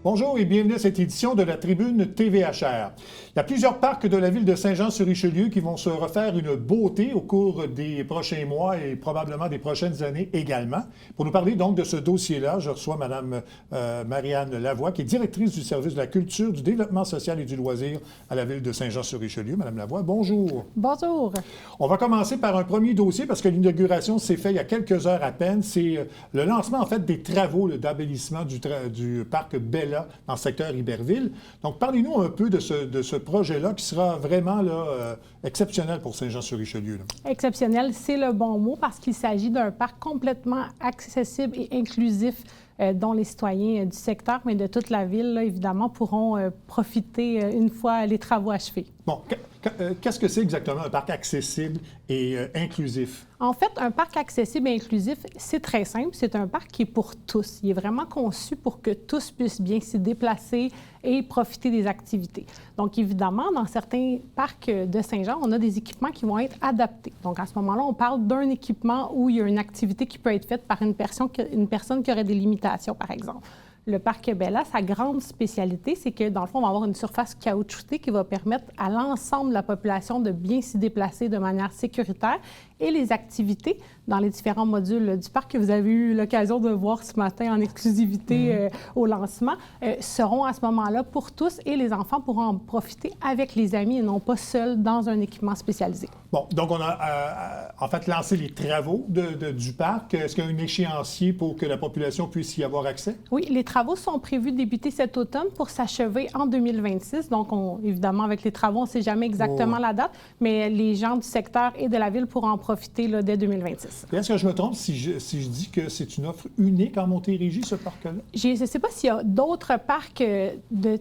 Bonjour et bienvenue à cette édition de la Tribune TVHR. Il y a plusieurs parcs de la ville de Saint-Jean-sur-Richelieu qui vont se refaire une beauté au cours des prochains mois et probablement des prochaines années également. Pour nous parler donc de ce dossier-là, je reçois Mme Marianne Lavoie, qui est directrice du service de la culture, du développement social et du loisir à la ville de Saint-Jean-sur-Richelieu. Mme Lavoie, bonjour. Bonjour. On va commencer par un premier dossier parce que l'inauguration s'est faite il y a quelques heures à peine. C'est le lancement, en fait, des travaux d'embellissement du parc Bella dans le secteur Iberville. Donc, parlez-nous un peu de ce projet-là qui sera vraiment exceptionnel pour Saint-Jean-sur-Richelieu. Exceptionnel, c'est le bon mot parce qu'il s'agit d'un parc complètement accessible et inclusif dont les citoyens du secteur, mais de toute la ville, là, évidemment, pourront profiter une fois les travaux achevés. Bon, qu'est-ce que c'est exactement un parc accessible et inclusif? En fait, un parc accessible et inclusif, c'est très simple. C'est un parc qui est pour tous. Il est vraiment conçu pour que tous puissent bien s'y déplacer et profiter des activités. Donc, évidemment, dans certains parcs de Saint-Jean, on a des équipements qui vont être adaptés. Donc, à ce moment-là, on parle d'un équipement où il y a une activité qui peut être faite par une personne qui aurait des limitations, par exemple. Le parc Bella, sa grande spécialité, c'est que, dans le fond, on va avoir une surface caoutchoutée qui va permettre à l'ensemble de la population de bien s'y déplacer de manière sécuritaire. Et les activités dans les différents modules du parc que vous avez eu l'occasion de voir ce matin en exclusivité au lancement seront à ce moment-là pour tous et les enfants pourront en profiter avec les amis et non pas seuls dans un équipement spécialisé. Bon, donc on a en fait lancé les travaux du parc. Est-ce qu'il y a un échéancier pour que la population puisse y avoir accès? Oui, les travaux sont prévus de débuter cet automne pour s'achever en 2026. Donc, évidemment, avec les travaux, on ne sait jamais exactement la date, mais les gens du secteur et de la ville pourront en profiter là, dès 2026. Est-ce que je me trompe si je dis que c'est une offre unique en Montérégie, ce parc-là? Je ne sais pas s'il y a d'autres parcs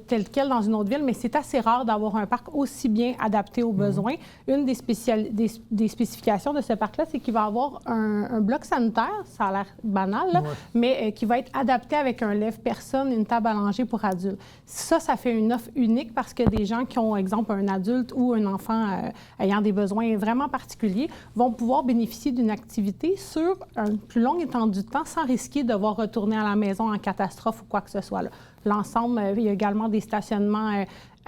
tels quels dans une autre ville, mais c'est assez rare d'avoir un parc aussi bien adapté aux besoins. Une des spécifications de ce parc-là, c'est qu'il va avoir un bloc sanitaire, ça a l'air banal, là, mais qui va être adapté avec un lève-personne, une table à langer pour adultes. Ça fait une offre unique parce que des gens qui ont, exemple, un adulte ou un enfant ayant des besoins vraiment particuliers vont pouvoir bénéficier d'une activité sur un plus long étendue de temps sans risquer de devoir retourner à la maison en catastrophe ou quoi que ce soit. L'ensemble, il y a également des stationnements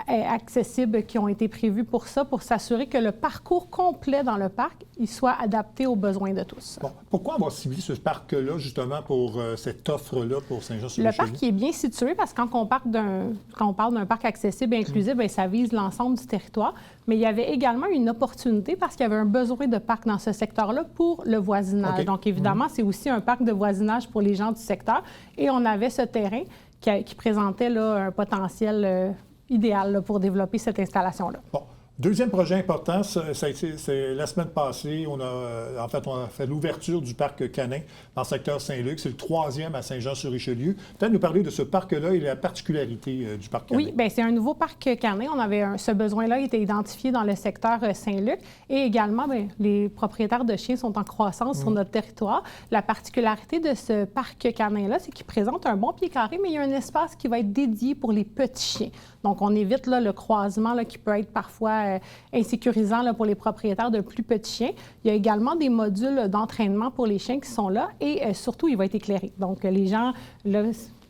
accessibles qui ont été prévus pour ça, pour s'assurer que le parcours complet dans le parc, il soit adapté aux besoins de tous. Bon, pourquoi avoir ciblé ce parc-là, justement, pour cette offre-là pour Saint-Jean-sur-Richelieu? Le parc est bien situé parce que quand on parle d'un parc accessible et inclusif, bien, ça vise l'ensemble du territoire. Mais il y avait également une opportunité parce qu'il y avait un besoin de parc dans ce secteur-là pour le voisinage. Okay. Donc, évidemment, c'est aussi un parc de voisinage pour les gens du secteur. Et on avait ce terrain qui présentait là, un potentiel idéal là, pour développer cette installation-là. Bon. Deuxième projet important, c'est la semaine passée, on a fait l'ouverture du parc Canin dans le secteur Saint-Luc. C'est le troisième à Saint-Jean-sur-Richelieu. Peut-être nous parler de ce parc-là et la particularité du parc Canin. Oui, bien, c'est un nouveau parc Canin. On avait ce besoin-là était identifié dans le secteur Saint-Luc. Et également, bien, les propriétaires de chiens sont en croissance sur notre territoire. La particularité de ce parc Canin-là, c'est qu'il présente un bon pied carré, mais il y a un espace qui va être dédié pour les petits chiens. Donc, on évite là, le croisement là, qui peut être parfois insécurisant là, pour les propriétaires de plus petits chiens. Il y a également des modules d'entraînement pour les chiens qui sont là et surtout, il va être éclairé. Donc, les gens, là,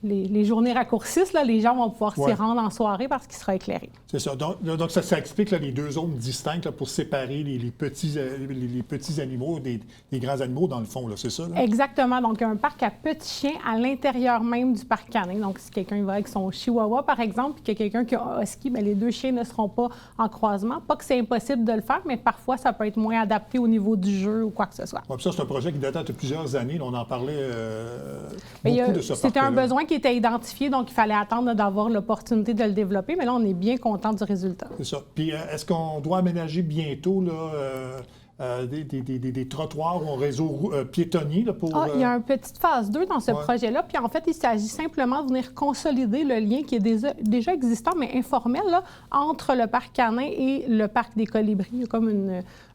les journées raccourcissent, là, les gens vont pouvoir s'y rendre en soirée parce qu'il sera éclairé. C'est ça. Donc ça explique là, les deux zones distinctes là, pour séparer les petits animaux des grands animaux, dans le fond, c'est ça? Là? Exactement. Donc, un parc à petits chiens à l'intérieur même du parc canin. Donc, si quelqu'un va avec son chihuahua, par exemple, puis qu'il y a quelqu'un qui a un husky, bien, les deux chiens ne seront pas en croisement. Pas que c'est impossible de le faire, mais parfois, ça peut être moins adapté au niveau du jeu ou quoi que ce soit. Ouais, ça, c'est un projet qui date de plusieurs années. Là, on en parlait beaucoup de ce parc-là. C'était un besoin qui était identifié, donc il fallait attendre d'avoir l'opportunité de le développer. Mais là, on est bien content du résultat. C'est ça. Puis, est-ce qu'on doit aménager bientôt là, des trottoirs ou un réseau piétonnier là, pour... Il y a une petite phase 2 dans ce projet-là. Puis, en fait, il s'agit simplement de venir consolider le lien qui est déjà existant, mais informel, là, entre le parc canin et le parc des colibris. Il y a comme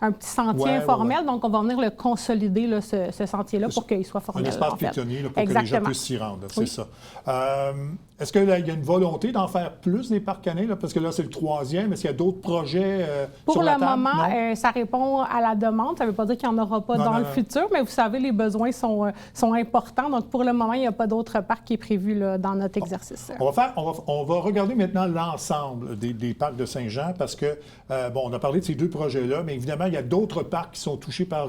un petit sentier informel. Donc, on va venir le consolider, là, ce sentier-là, pour qu'il soit formel. Un espace piétonnier là, pour que les gens puissent s'y rendre. C'est ça. Est-ce qu'il y a une volonté d'en faire plus des parcs canins? Là? Parce que là, c'est le 3e. Est-ce qu'il y a d'autres projets sur la table? Pour le moment, ça répond à la demande. Ça ne veut pas dire qu'il n'y en aura pas dans le futur, mais vous savez, les besoins sont importants. Donc, pour le moment, il n'y a pas d'autre parc qui est prévu là, dans notre exercice. On va regarder maintenant l'ensemble des parcs de Saint-Jean parce que, on a parlé de ces 2 projets-là, mais évidemment, il y a d'autres parcs qui sont touchés par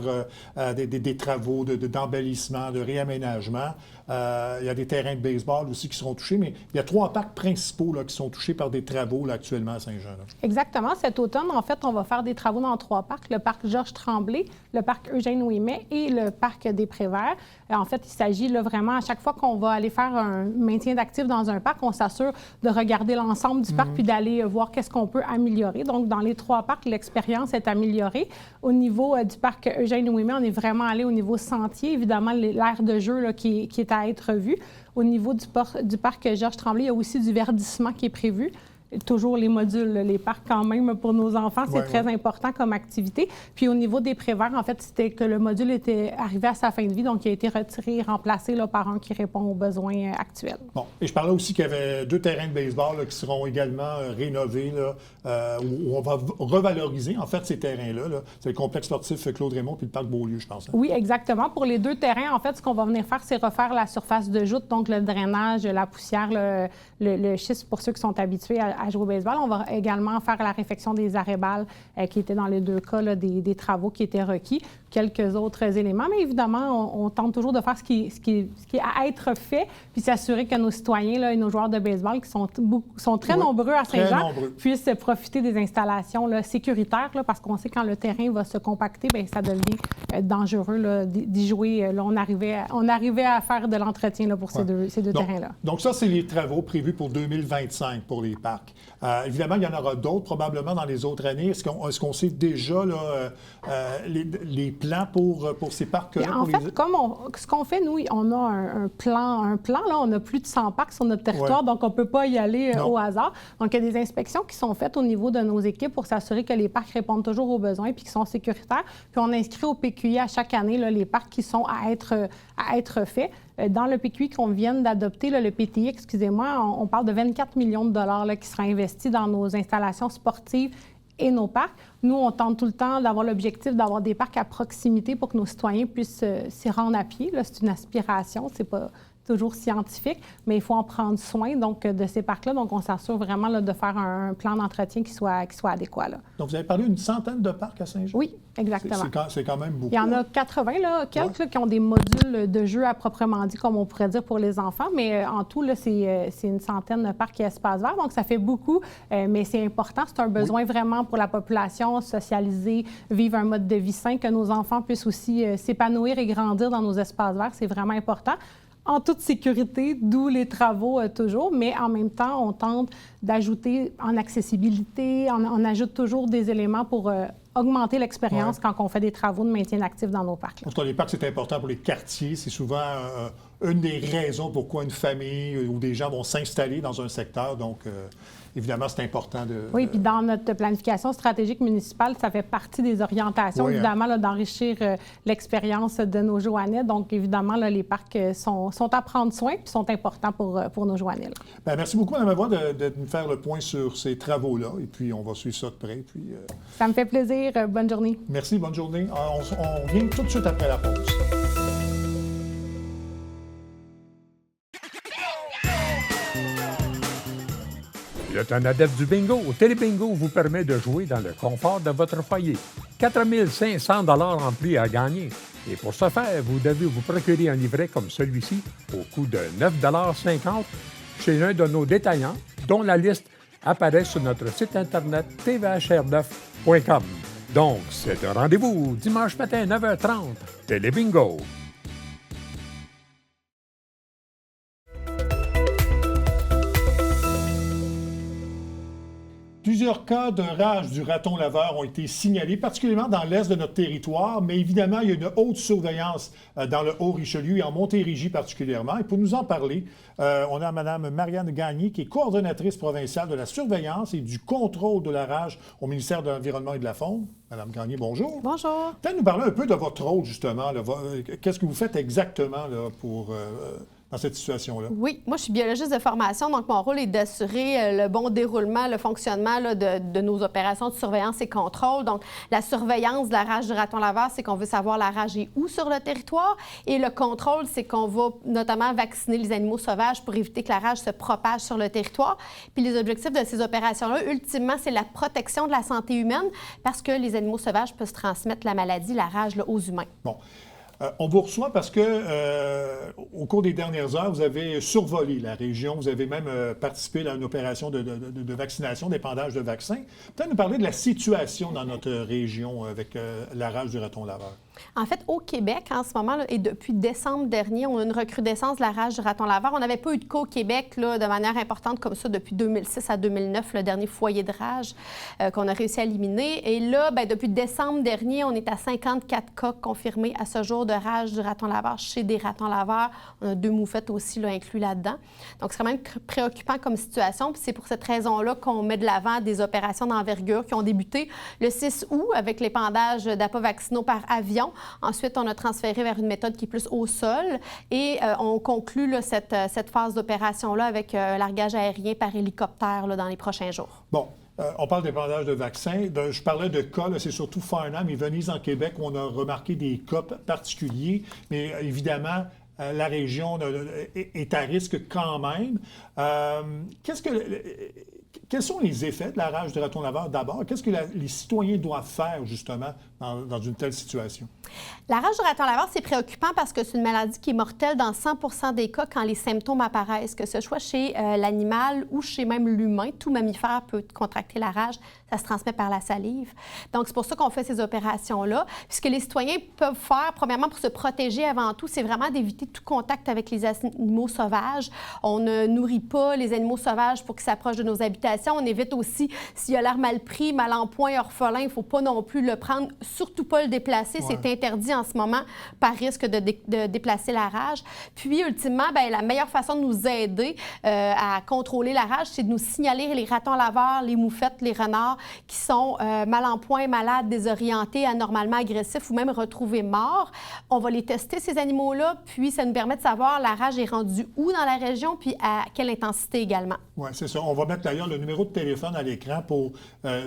des travaux d'embellissement, de réaménagement. Il y a des terrains de baseball aussi qui seront touchés, mais il y a 3 parcs principaux là, qui sont touchés par des travaux là, actuellement à Saint-Jean. Là. Exactement. Cet automne, en fait, on va faire des travaux dans 3 parcs. Le parc Georges Tremblay, le parc Eugène-Ouimet et le parc des Préverts. En fait, il s'agit là, vraiment, à chaque fois qu'on va aller faire un maintien d'actifs dans un parc, on s'assure de regarder l'ensemble du parc puis d'aller voir qu'est-ce qu'on peut améliorer. Donc, dans les 3 parcs, l'expérience est améliorée. Au niveau du parc Eugène-Ouimet, on est vraiment allé au niveau sentier. Évidemment, l'aire de jeu là, qui est à être vue. Au niveau du parc Georges Tremblay, il y a aussi du verdissement qui est prévu. Toujours les modules, les parcs quand même pour nos enfants, c'est très important comme activité. Puis au niveau des Préverts, en fait, c'était que le module était arrivé à sa fin de vie, donc il a été retiré et remplacé là, par un qui répond aux besoins actuels. Bon, et je parlais aussi qu'il y avait 2 terrains de baseball là, qui seront également rénovés, là, où on va revaloriser, en fait, ces terrains-là. Là. C'est le complexe sportif Claude Raymond puis le parc Beaulieu, je pense. Hein? Oui, exactement. Pour les 2 terrains, en fait, ce qu'on va venir faire, c'est refaire la surface de joute, donc le drainage, la poussière, le schiste pour ceux qui sont habitués à jouer au baseball. On va également faire la réfection des arrêts-balles qui étaient dans les 2 cas là, des travaux qui étaient requis. Quelques autres éléments, mais évidemment, on tente toujours de faire ce qui est à être fait, puis s'assurer que nos citoyens là, et nos joueurs de baseball, qui sont très nombreux à Saint-Jean, puissent profiter des installations là, sécuritaires, là, parce qu'on sait que quand le terrain va se compacter, bien, ça devient dangereux là, d'y jouer. Là, on arrivait à faire de l'entretien là, pour ces deux terrains-là. Donc ça, c'est les travaux prévus pour 2025 pour les parcs. Évidemment, il y en aura d'autres probablement dans les autres années. Est-ce qu'on sait déjà là, les plans pour ces parcs-là? En fait, ce qu'on fait, nous, on a un plan. Là, on a plus de 100 parcs sur notre territoire, donc on ne peut pas y aller au hasard. Donc, il y a des inspections qui sont faites au niveau de nos équipes pour s'assurer que les parcs répondent toujours aux besoins et qu'ils sont sécuritaires. Puis, on inscrit au PQI à chaque année là, les parcs qui sont à être faits. Dans le PQI qu'on vient d'adopter, là, le PTI, excusez-moi, on parle de 24 millions de dollars là, qui sera investi dans nos installations sportives et nos parcs. Nous, on tente tout le temps d'avoir l'objectif d'avoir des parcs à proximité pour que nos citoyens puissent s'y rendre à pied. Là, c'est une aspiration, c'est pas toujours scientifique, mais il faut en prendre soin donc, de ces parcs-là. Donc, on s'assure vraiment là, de faire un plan d'entretien qui soit adéquat. Là. Donc, vous avez parlé d'une centaine de parcs à Saint-Jean? Oui, exactement. C'est quand même beaucoup. Il y en a 80, là, quelques là, qui ont des modules de jeu à proprement dit, comme on pourrait dire pour les enfants, mais en tout, là, c'est une centaine de parcs et espaces verts, donc ça fait beaucoup, mais c'est important. C'est un besoin vraiment pour la population, socialiser, vivre un mode de vie sain, que nos enfants puissent aussi s'épanouir et grandir dans nos espaces verts. C'est vraiment important. En toute sécurité, d'où les travaux toujours, mais en même temps, on tente d'ajouter en accessibilité, on ajoute toujours des éléments pour augmenter l'expérience quand on fait des travaux de maintien d'actifs dans nos parcs. En tout cas, les parcs, c'est important pour les quartiers. C'est souvent une des raisons pourquoi une famille ou des gens vont s'installer dans un secteur. Donc, évidemment, c'est important de... Oui, puis dans notre planification stratégique municipale, ça fait partie des orientations, évidemment, là, d'enrichir l'expérience de nos Joannais. Donc, évidemment, là, les parcs sont à prendre soin puis sont importants pour nos Joannais. Bien, merci beaucoup, Mme Lavoie, de nous faire le point sur ces travaux-là. Et puis, on va suivre ça de près. Puis, ça me fait plaisir. Bonne journée. Merci, bonne journée. On revient tout de suite après la pause. Le temps adepte du bingo, Télébingo vous permet de jouer dans le confort de votre foyer. 4 500 $ en prix à gagner. Et pour ce faire, vous devez vous procurer un livret comme celui-ci au coût de 9,50 $ chez un de nos détaillants, dont la liste apparaît sur notre site internet tvhr9.com. Donc, c'est un rendez-vous dimanche matin 9h30. Télébingo. Plusieurs cas de rage du raton laveur ont été signalés, particulièrement dans l'est de notre territoire, mais évidemment, il y a une haute surveillance dans le Haut-Richelieu et en Montérégie particulièrement. Et pour nous en parler, on a Mme Marianne Gagné, qui est coordonnatrice provinciale de la surveillance et du contrôle de la rage au ministère de l'Environnement et de la Faune. Mme Gagné, bonjour. Bonjour. Peut-être nous parler un peu de votre rôle, justement. Qu'est-ce que vous faites exactement là, pour dans cette situation-là? Oui, moi, je suis biologiste de formation, donc mon rôle est d'assurer le bon déroulement, le fonctionnement là, de nos opérations de surveillance et contrôle. Donc, la surveillance de la rage du raton laveur, c'est qu'on veut savoir la rage est où sur le territoire. Et le contrôle, c'est qu'on va notamment vacciner les animaux sauvages pour éviter que la rage se propage sur le territoire. Puis les objectifs de ces opérations-là, ultimement, c'est la protection de la santé humaine parce que les animaux sauvages peuvent transmettre la maladie, la rage, là, aux humains. Bon. On vous reçoit parce que, au cours des dernières heures, vous avez survolé la région. Vous avez même participé à une opération de vaccination, d'épandage de vaccins. Peut-être nous parler de la situation dans notre région avec la rage du raton laveur. En fait, au Québec, en ce moment, là, et depuis décembre dernier, on a une recrudescence de la rage du raton laveur. On n'avait pas eu de cas au Québec là, de manière importante comme ça depuis 2006 à 2009, le dernier foyer de rage qu'on a réussi à éliminer. Et là, bien, depuis décembre dernier, on est à 54 cas confirmés à ce jour de rage du raton laveur chez des ratons laveurs. On a 2 moufettes aussi là, inclus là-dedans. Donc, c'est quand même préoccupant comme situation. Puis c'est pour cette raison-là qu'on met de l'avant des opérations d'envergure qui ont débuté le 6 août avec l'épandage d'appâts vaccinaux par avion. Ensuite, on a transféré vers une méthode qui est plus au sol et on conclut là, cette phase d'opération-là avec largage aérien par hélicoptère là, dans les prochains jours. Bon. On parle d'épandage de vaccins. Je parlais de cas, c'est surtout Farnham et Venise en Québec où on a remarqué des cas particuliers, mais évidemment, la région est à risque quand même. Quels sont les effets de la rage du raton laveur d'abord? Qu'est-ce que les citoyens doivent faire, justement, dans une telle situation? La rage du raton laveur, c'est préoccupant parce que c'est une maladie qui est mortelle dans 100 des cas quand les symptômes apparaissent, que ce soit chez l'animal ou chez même l'humain. Tout mammifère peut contracter la rage. Ça se transmet par la salive. Donc, c'est pour ça qu'on fait ces opérations-là. Puis ce que les citoyens peuvent faire, premièrement, pour se protéger avant tout, c'est vraiment d'éviter tout contact avec les animaux sauvages. On ne nourrit pas les animaux sauvages pour qu'ils s'approchent de nos habitations. On évite aussi, s'il a l'air mal pris, mal en point, orphelin, il ne faut pas non plus le prendre, surtout pas le déplacer. Ouais. C'est interdit en ce moment par risque de déplacer la rage. Puis, ultimement, bien, la meilleure façon de nous aider à contrôler la rage, c'est de nous signaler les ratons laveurs, les moufettes, les renards qui sont mal en point, malades, désorientés, anormalement agressifs ou même retrouvés morts. On va les tester, ces animaux-là, puis ça nous permet de savoir la rage est rendue où dans la région, puis à quelle intensité également. Oui, c'est ça. On va mettre d'ailleurs le numéro de téléphone à l'écran pour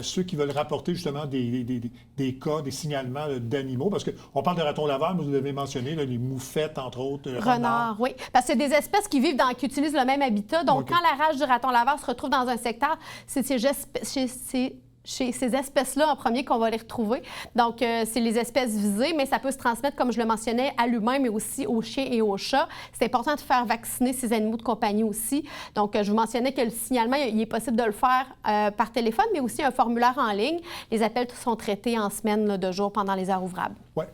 ceux qui veulent rapporter justement des cas, des signalements d'animaux, parce qu'on parle de ratons laveurs, mais vous l'avez mentionné, là, les moufettes, entre autres, renards, oui. Parce que c'est des espèces qui utilisent le même habitat. Donc, okay. Quand la rage du raton laveur se retrouve dans un secteur, c'est chez ces espèces-là, en premier, qu'on va les retrouver. Donc, c'est les espèces visées, mais ça peut se transmettre, comme je le mentionnais, à l'humain, mais aussi aux chiens et aux chats. C'est important de faire vacciner ces animaux de compagnie aussi. Donc, je vous mentionnais que le signalement, il est possible de le faire par téléphone, mais aussi un formulaire en ligne. Les appels sont traités en semaine là, de jour pendant les heures ouvrables. Oui.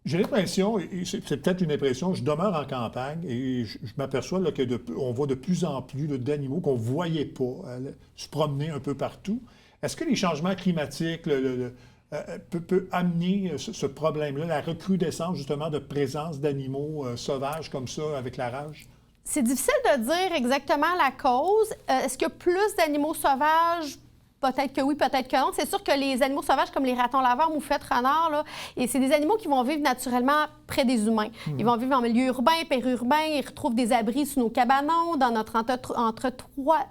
J'ai l'impression, et c'est peut-être une impression, je demeure en campagne et je m'aperçois qu'on voit de plus en plus d'animaux qu'on ne voyait pas se promener un peu partout. Est-ce que les changements climatiques peut amener ce problème-là, la recrudescence justement de présence d'animaux sauvages comme ça avec la rage? C'est difficile de dire exactement la cause. Est-ce qu'il y a plus d'animaux sauvages? Peut-être que oui, peut-être que non. C'est sûr que les animaux sauvages comme les ratons laveurs, moufettes, renards, là, et c'est des animaux qui vont vivre naturellement près des humains. Ils vont vivre en milieu urbain, périurbain, ils retrouvent des abris sous nos cabanons, dans notre entre-toit.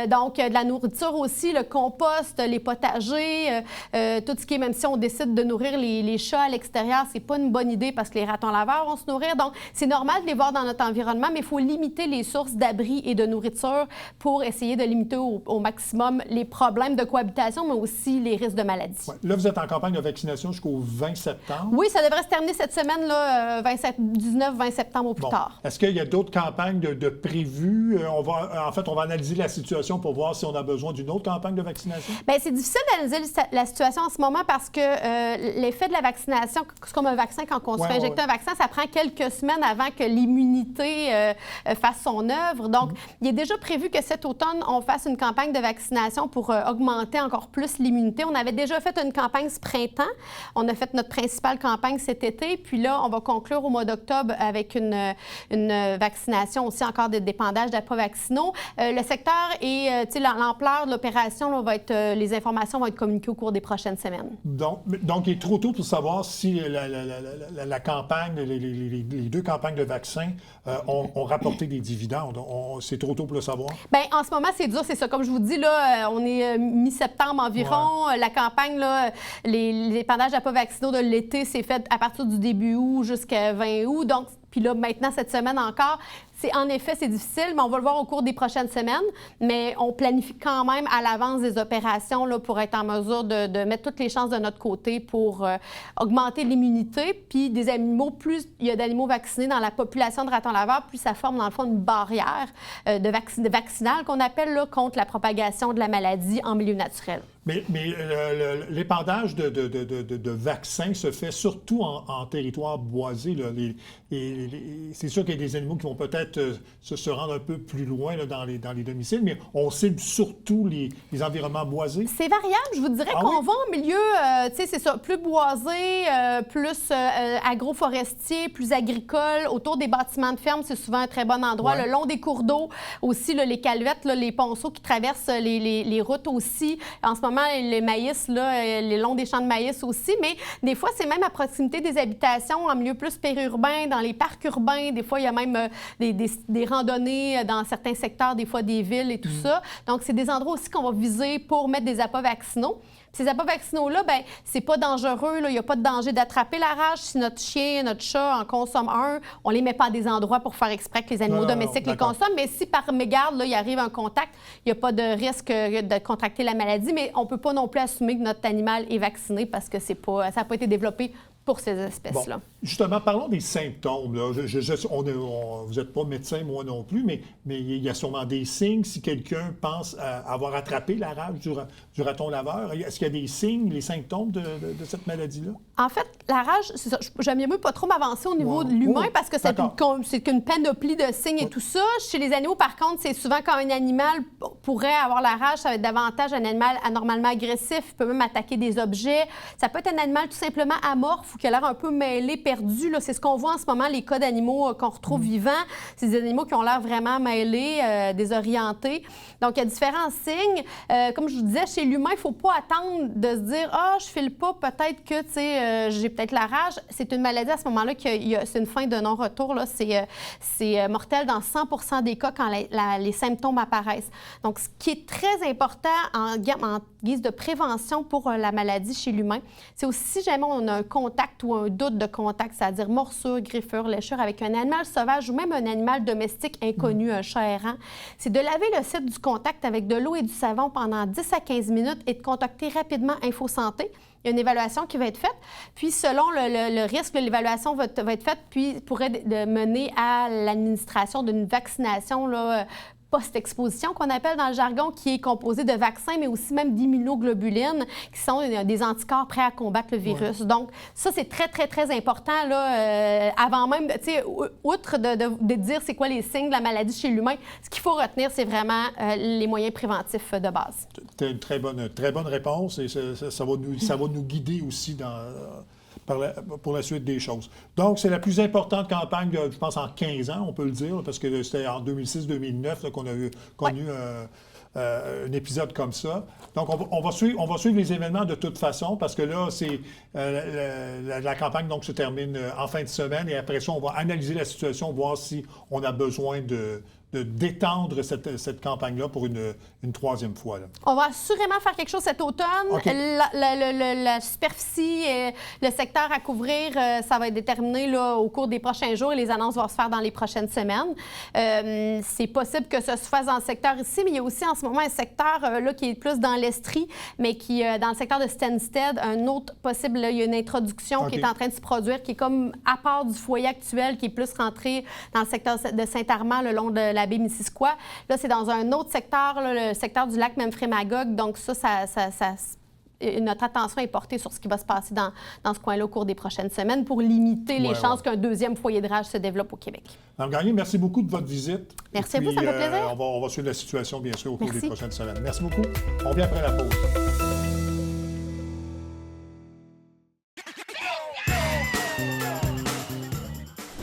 Donc, de la nourriture aussi, le compost, les potagers, tout ce qui est, même si on décide de nourrir les chats à l'extérieur, c'est pas une bonne idée parce que les ratons laveurs vont se nourrir. Donc, c'est normal de les voir dans notre environnement, mais il faut limiter les sources d'abris et de nourriture pour essayer de limiter au maximum les problèmes de cohabitation, mais aussi les risques de maladie. Ouais. Là, vous êtes en campagne de vaccination jusqu'au 20 septembre. Oui, ça devrait se terminer cette semaine, là, 19-20 septembre au plus tard. Est-ce qu'il y a d'autres campagnes de prévues? On va analyser la situation pour voir si on a besoin d'une autre campagne de vaccination? Bien, c'est difficile d'analyser la situation en ce moment parce que l'effet de la vaccination, c'est comme un vaccin, quand on se fait injecter un vaccin, ça prend quelques semaines avant que l'immunité fasse son œuvre. Donc, il est déjà prévu que cet automne, on fasse une campagne de vaccination pour augmenter encore plus l'immunité. On avait déjà fait une campagne ce printemps. On a fait notre principale campagne cet été. Puis là, on va conclure au mois d'octobre avec une vaccination aussi, encore des dépendages d'appâts vaccinaux. Le secteur et l'ampleur de l'opération, les informations vont être communiquées au cours des prochaines semaines. Donc, il est trop tôt pour savoir si la campagne, les 2 campagnes de vaccins ont rapporté des dividendes? C'est trop tôt pour le savoir? Bien, en ce moment, c'est dur, c'est ça. Comme je vous dis, là, on est mi-septembre environ. La campagne, là, les épandages à pas vaccinaux de l'été, c'est fait à partir du début août jusqu'à 20 août. Donc, puis là, maintenant, cette semaine encore, en effet, c'est difficile, mais on va le voir au cours des prochaines semaines. Mais on planifie quand même à l'avance des opérations là, pour être en mesure de mettre toutes les chances de notre côté pour augmenter l'immunité. Puis des animaux, plus il y a d'animaux vaccinés dans la population de ratons laveurs, plus ça forme dans le fond une barrière vaccinale qu'on appelle là, contre la propagation de la maladie en milieu naturel. Mais l'épandage de vaccins se fait surtout en territoire boisé. Là. C'est sûr qu'il y a des animaux qui vont peut-être se rendre un peu plus loin là, dans les domiciles, mais on cible surtout les environnements boisés. C'est variable. Je vous dirais qu'on va en milieu, tu sais, c'est ça, plus boisé, plus agroforestier, plus agricole. Autour des bâtiments de ferme, c'est souvent un très bon endroit. Le long des cours d'eau, aussi, là, les calvettes, là, les ponceaux qui traversent les routes aussi. En ce moment, les maïs, là, les longs des champs de maïs aussi, mais des fois, c'est même à proximité des habitations, en milieu plus périurbain, dans les parcs urbains. Des fois, il y a même des randonnées dans certains secteurs, des fois des villes et tout ça. Donc, c'est des endroits aussi qu'on va viser pour mettre des appâts vaccinaux. Ces appâts vaccinaux-là, bien, c'est pas dangereux. Il n'y a pas de danger d'attraper la rage. Si notre chien, notre chat en consomme un, on les met pas à des endroits pour faire exprès que les animaux domestiques les consomment. Mais si par mégarde, là, il arrive un contact, il n'y a pas de risque de contracter la maladie. Mais on ne peut pas non plus assumer que notre animal est vacciné parce que ça n'a pas été développé pour ces espèces-là. Bon, justement, parlons des symptômes. Là. Vous n'êtes pas médecin, moi non plus, mais il y a sûrement des signes. Si quelqu'un pense avoir attrapé la rage du raton laveur, est-ce qu'il y a des signes, les symptômes de cette maladie-là? En fait, la rage, c'est ça. J'aime mieux pas trop m'avancer au niveau de l'humain parce que c'est qu'une panoplie de signes et tout ça. Chez les animaux, par contre, c'est souvent quand un animal pourrait avoir la rage, ça va être davantage un animal anormalement agressif, il peut même attaquer des objets. Ça peut être un animal tout simplement amorphe ou qui a l'air un peu mêlé, perdu. Là. C'est ce qu'on voit en ce moment, les cas d'animaux qu'on retrouve vivants. C'est des animaux qui ont l'air vraiment mêlés, désorientés. Donc, il y a différents signes. Comme je vous disais, chez l'humain, il ne faut pas attendre de se dire « Ah, je file pas, peut-être que, tu sais, j'ai peut-être la rage. » C'est une maladie à ce moment-là, c'est une fin de non-retour. Là. C'est mortel dans 100 des cas quand les symptômes apparaissent. Donc, ce qui est très important en guise de prévention pour la maladie chez l'humain, c'est aussi si jamais on a un contact ou un doute de contact, c'est-à-dire morsure, griffure, léchure avec un animal sauvage ou même un animal domestique inconnu, un chat errant, c'est de laver le site du contact avec de l'eau et du savon pendant 10 à 15 minutes et de contacter rapidement Info Santé. Il y a une évaluation qui va être faite. Puis, selon le risque, l'évaluation va être faite, puis pourrait mener à l'administration d'une vaccination là, post-exposition qu'on appelle dans le jargon, qui est composé de vaccins, mais aussi même d'immunoglobulines, qui sont des anticorps prêts à combattre le virus. Donc, ça, c'est très, très, très important, là, avant même, tu sais, outre de dire c'est quoi les signes de la maladie chez l'humain, ce qu'il faut retenir, c'est vraiment les moyens préventifs de base. C'est une très bonne réponse et ça va nous guider aussi pour la suite des choses. Donc, c'est la plus importante campagne, je pense, en 15 ans, on peut le dire, parce que c'était en 2006-2009 qu'on a connu un épisode comme ça. Donc, on va suivre les événements de toute façon, parce que là, c'est la campagne donc, se termine en fin de semaine, et après ça, on va analyser la situation, voir si on a besoin d'étendre cette campagne-là pour une troisième fois. Là. On va assurément faire quelque chose cet automne. Okay. La superficie, le secteur à couvrir, ça va être déterminé là, au cours des prochains jours et les annonces vont se faire dans les prochaines semaines. C'est possible que ça se fasse dans le secteur ici, mais il y a aussi en ce moment un secteur là, qui est plus dans l'Estrie, mais qui dans le secteur de Stansted, un autre possible, là, il y a une introduction qui est en train de se produire, qui est comme à part du foyer actuel, qui est plus rentré dans le secteur de Saint-Armand, le long de la baie Missisquoi. Là, c'est dans un autre secteur, là, le secteur du lac Memphremagog. Donc notre attention est portée sur ce qui va se passer dans ce coin-là au cours des prochaines semaines pour limiter les chances qu'un deuxième foyer de rage se développe au Québec. Mme Gagné, merci beaucoup de votre visite. Merci à vous, ça me fait plaisir. On va suivre la situation, bien sûr, au cours des prochaines semaines. Merci beaucoup. On revient après la pause.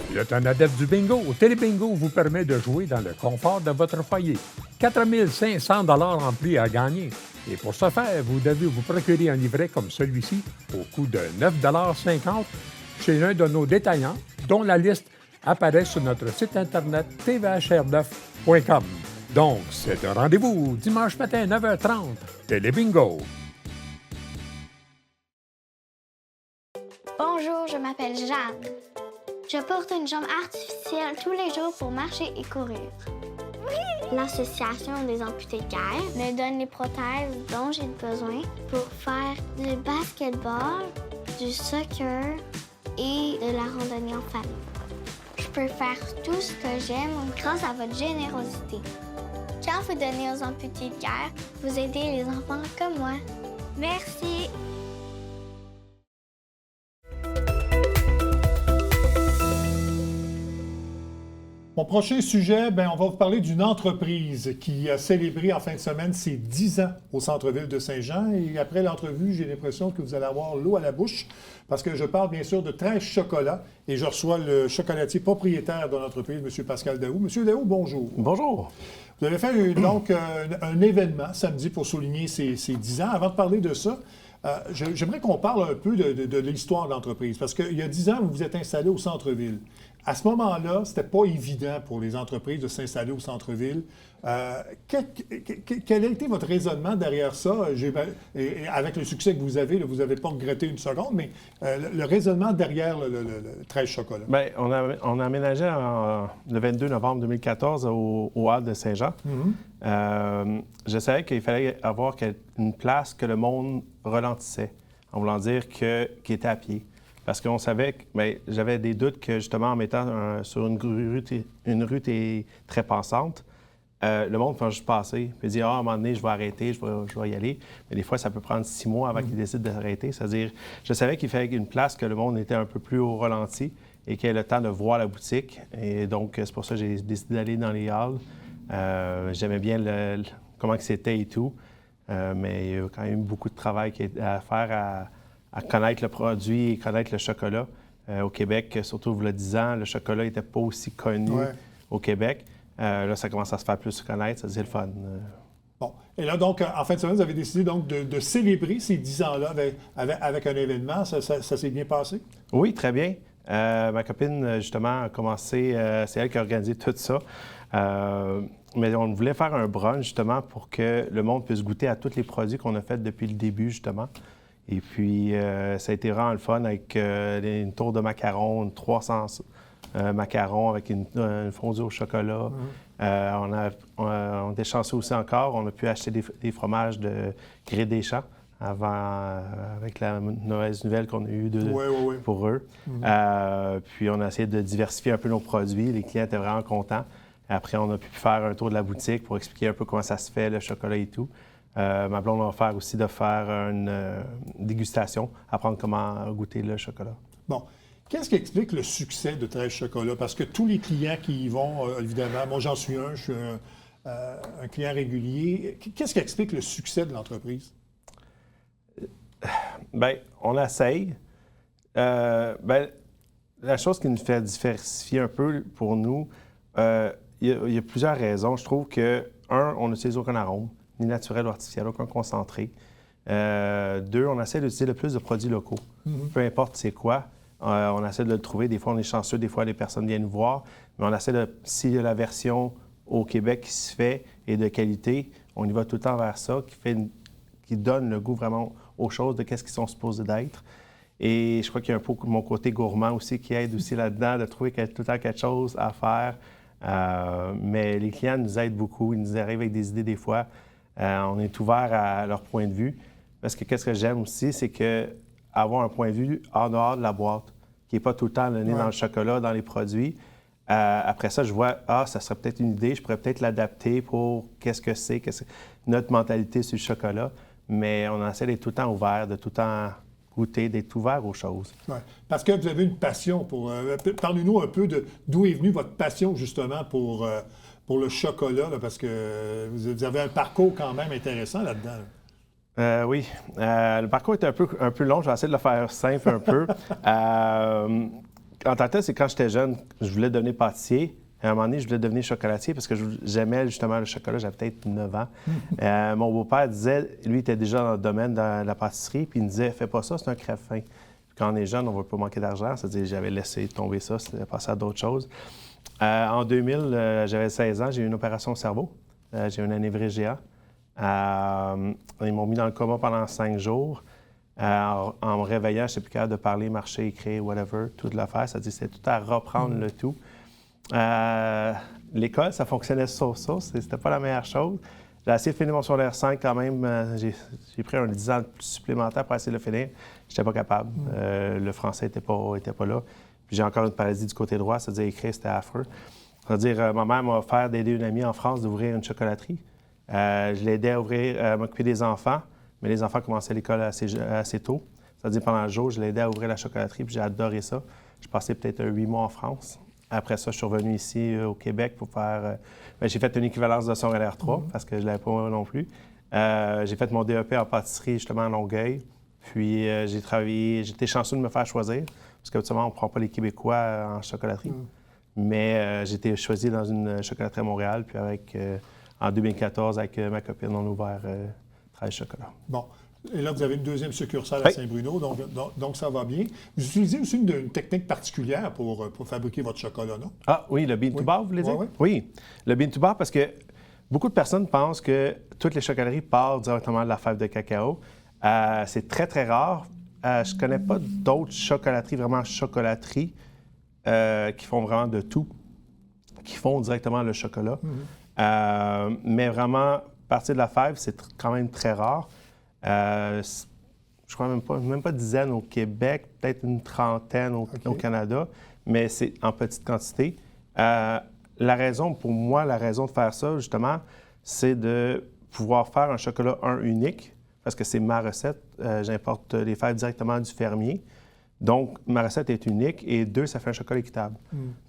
Vous êtes un adepte du bingo. Télébingo vous permet de jouer dans le confort de votre foyer. 4 500 $ en prix à gagner. Et pour ce faire, vous devez vous procurer un livret comme celui-ci au coût de 9,50 $ chez l'un de nos détaillants, dont la liste apparaît sur notre site Internet tvhr9.com. Donc, c'est un rendez-vous dimanche matin 9h30, Télébingo. Bonjour, je m'appelle Jeanne. Je porte une jambe artificielle tous les jours pour marcher et courir. L'Association des amputés de guerre me donne les prothèses dont j'ai besoin pour faire du basketball, du soccer et de la randonnée en famille. Je peux faire tout ce que j'aime grâce à votre générosité. Quand vous donnez aux amputés de guerre, vous aidez les enfants comme moi. Merci! Mon prochain sujet, on va vous parler d'une entreprise qui a célébré en fin de semaine ses 10 ans au centre-ville de Saint-Jean. Et après l'entrevue, j'ai l'impression que vous allez avoir l'eau à la bouche parce que je parle bien sûr de 13 chocolats et je reçois le chocolatier propriétaire de l'entreprise, M. Pascal Daou. M. Daou, bonjour. Bonjour. Vous avez fait donc un événement samedi pour souligner ces 10 ans. Avant de parler de ça, j'aimerais qu'on parle un peu de l'histoire de l'entreprise parce qu'il y a 10 ans, vous vous êtes installé au centre-ville. À ce moment-là, c'était pas évident pour les entreprises de s'installer au centre-ville. Quel a été votre raisonnement derrière ça? Et avec le succès que vous avez, vous n'avez pas regretté une seconde, mais le raisonnement derrière le 13 chocolats. Bien, on a aménagé le 22 novembre 2014 au Hall de Saint-Jean. Je savais qu'il fallait avoir une place que le monde ralentissait, en voulant dire qu'il était à pied. Parce qu'on savait que j'avais des doutes que, justement, en mettant sur une rue très passante, le monde va juste passer puis dire « Ah, à un moment donné, je vais arrêter, je vais y aller. » Mais des fois, ça peut prendre 6 mois avant qu'ils décident d'arrêter. C'est-à-dire, je savais qu'il fallait une place que le monde était un peu plus au ralenti et qu'il ait le temps de voir la boutique. Et donc, c'est pour ça que j'ai décidé d'aller dans les halls. J'aimais bien comment c'était et tout. Mais il y a quand même beaucoup de travail à faire à connaître le produit et connaître le chocolat. Au Québec, surtout vous le disant, le chocolat n'était pas aussi connu au Québec. Là, ça commence à se faire plus connaître, ça c'est le fun. Bon. Et là, donc, en fin de semaine, vous avez décidé donc de célébrer ces 10 ans-là avec un événement. Ça s'est bien passé? Oui, très bien. Ma copine, justement, a commencé, c'est elle qui a organisé tout ça. Mais on voulait faire un brunch, justement, pour que le monde puisse goûter à tous les produits qu'on a faits depuis le début, justement. Et puis, ça a été vraiment le fun avec une tour de macarons, 300 macarons avec une fondue au chocolat. On était chanceux aussi encore. On a pu acheter des fromages de Gré des Champs avant, avec la mauvaise nouvelle qu'on a eue pour eux. Puis, on a essayé de diversifier un peu nos produits. Les clients étaient vraiment contents. Après, on a pu faire un tour de la boutique pour expliquer un peu comment ça se fait, le chocolat et tout. Ma blonde va faire aussi de faire une dégustation, apprendre comment goûter le chocolat. Bon. Qu'est-ce qui explique le succès de 13 chocolats? Parce que tous les clients qui y vont, évidemment, moi j'en suis je suis un client régulier. Qu'est-ce qui explique le succès de l'entreprise? Bien, on essaye. La chose qui nous fait diversifier un peu pour nous, il y a plusieurs raisons. Je trouve que, on n'utilise aucun arôme, ni naturel ou artificiel, aucun concentré. 2, on essaie d'utiliser le plus de produits locaux. Peu importe c'est quoi, on essaie de le trouver. Des fois, on est chanceux, des fois, les personnes viennent nous voir. Mais on essaie si la version au Québec qui se fait est de qualité, on y va tout le temps vers ça, qui donne le goût vraiment aux choses de qu'est-ce qu'ils sont supposés d'être. Et je crois qu'il y a un peu mon côté gourmand aussi qui aide aussi là-dedans, de trouver qu'il y a tout le temps quelque chose à faire. Mais les clients nous aident beaucoup. Ils nous arrivent avec des idées des fois. On est ouvert à leur point de vue. Parce que qu'est-ce que j'aime aussi, c'est avoir un point de vue en dehors de la boîte, qui n'est pas tout le temps le nez dans le chocolat, dans les produits. Après ça, je vois, ça serait peut-être une idée, je pourrais peut-être l'adapter pour qu'est-ce que c'est notre mentalité sur le chocolat. Mais on essaie d'être tout le temps ouvert, de tout le temps goûter, d'être ouvert aux choses. Oui, parce que vous avez une passion pour... parlez-nous un peu d'où est venue votre passion, justement, pour le chocolat, là, parce que vous avez un parcours quand même intéressant là-dedans. Oui. Le parcours est un peu long. Je vais essayer de le faire simple un peu. En tant que tel, c'est quand j'étais jeune, je voulais devenir pâtissier. À un moment donné, je voulais devenir chocolatier parce que j'aimais justement le chocolat. J'avais peut-être 9 ans. Mon beau-père disait, lui, il était déjà dans le domaine de la pâtisserie, puis il me disait « Fais pas ça, c'est un crève-faim. » quand on est jeune, on ne veut pas manquer d'argent. C'est-à-dire, j'avais laissé tomber ça, c'était passé à d'autres choses. En 2000, j'avais 16 ans, j'ai eu une opération au cerveau. J'ai eu un anévrisme géant. Ils m'ont mis dans le coma pendant 5 jours. En me réveillant, je n'étais plus capable de parler, marcher, écrire, whatever, toute l'affaire. C'est-à-dire, c'était tout à reprendre le tout. L'école, ça fonctionnait sur ça. C'était pas la meilleure chose. J'ai essayé de finir mon secondaire 5 quand même. J'ai pris un 10 ans supplémentaire pour essayer de le finir. Je n'étais pas capable. Le français n'était pas là. Puis j'ai encore une paralysie du côté droit, c'est-à-dire écrire, c'était affreux. C'est-à-dire, ma mère m'a offert d'aider une amie en France d'ouvrir une chocolaterie. Je l'aidais à m'occuper des enfants, mais les enfants commençaient l'école assez tôt. C'est-à-dire, pendant le jour, je l'aidais à ouvrir la chocolaterie, puis j'ai adoré ça. Je passais peut-être 8 mois en France. Après ça, je suis revenu ici au Québec pour faire... j'ai fait une équivalence de secondaire 3 parce que je ne l'avais pas non plus. J'ai fait mon DEP en pâtisserie justement à Longueuil. Puis j'ai travaillé... J'étais chanceux de me faire choisir parce qu'habituellement, on ne prend pas les Québécois en chocolaterie. Mais j'ai été choisi dans une chocolaterie à Montréal. Puis en 2014, avec ma copine, on a ouvert 13 chocolats. Bon. Et là, vous avez une deuxième succursale à Saint-Bruno, donc ça va bien. Vous utilisez aussi une technique particulière pour fabriquer votre chocolat, non? Ah oui, le bean to bar, vous voulez dire? Oui. Oui, le bean to bar, parce que beaucoup de personnes pensent que toutes les chocolateries partent directement de la fève de cacao. C'est très, très rare. Je ne connais pas d'autres chocolateries, vraiment chocolateries, qui font vraiment de tout, qui font directement le chocolat. Mais vraiment, partir de la fève, c'est quand même très rare. Je crois même pas dizaine au Québec, peut-être une trentaine au Canada, mais c'est en petite quantité. La raison de faire ça, justement, c'est de pouvoir faire un chocolat, unique, parce que c'est ma recette. J'importe les fèves directement du fermier. Donc, ma recette est unique. Et 2, ça fait un chocolat équitable.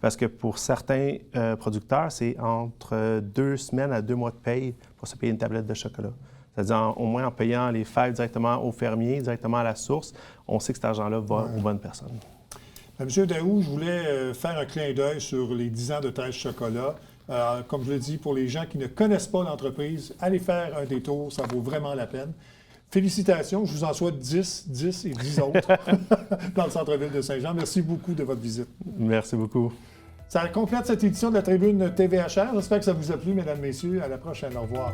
Parce que pour certains producteurs, c'est entre 2 semaines à 2 mois de paye pour se payer une tablette de chocolat. C'est-à-dire, au moins en payant les fèves directement au fermier, directement à la source, on sait que cet argent-là va aux bonnes personnes. Monsieur Daou, je voulais faire un clin d'œil sur les 10 ans de 13 chocolats. Comme je l'ai dit, pour les gens qui ne connaissent pas l'entreprise, allez faire un détour, ça vaut vraiment la peine. Félicitations, je vous en souhaite 10 et 10 autres dans le centre-ville de Saint-Jean. Merci beaucoup de votre visite. Merci beaucoup. Ça complète cette édition de la Tribune TVHR. J'espère que ça vous a plu, mesdames, messieurs. À la prochaine. Au revoir.